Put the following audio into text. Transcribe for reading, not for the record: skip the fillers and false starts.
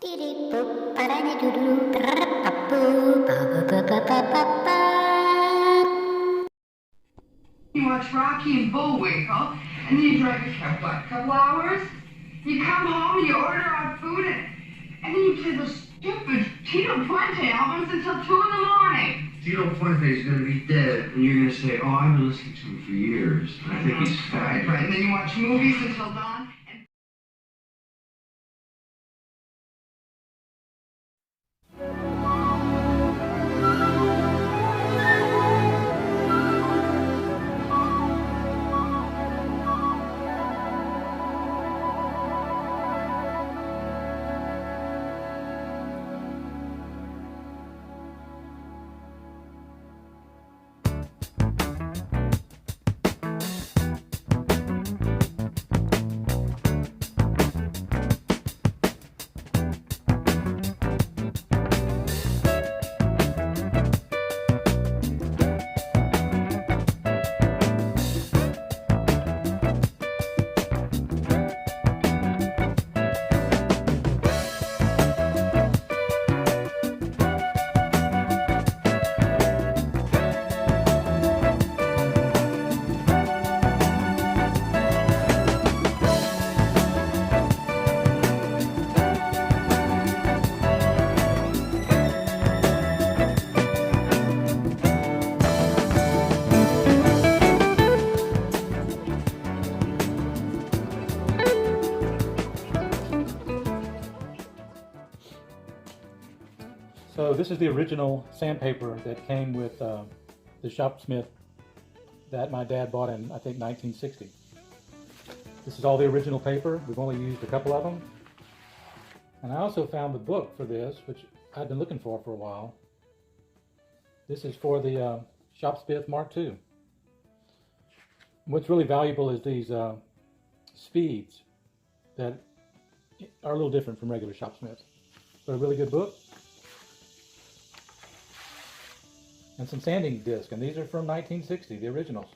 You watch Rocky and Bullwinkle, and then you drive your car, what, a couple hours? You come home and you order our food, and then you play those stupid Tito Puente albums until 2 in the morning. Tito Puente is going to be dead, and you're going to say, oh, I've been listening to him for years. And I think he's fat. Right. And then you watch movies until dawn. So this is the original sandpaper that came with the ShopSmith that my dad bought in, I think, 1960. This is all the original paper. We've only used a couple of them. And I also found the book for this, which I've been looking for a while. This is for the ShopSmith Mark II. What's really valuable is these speeds that are a little different from regular ShopSmiths. But a really good book. And some sanding discs, and these are from 1960, the originals.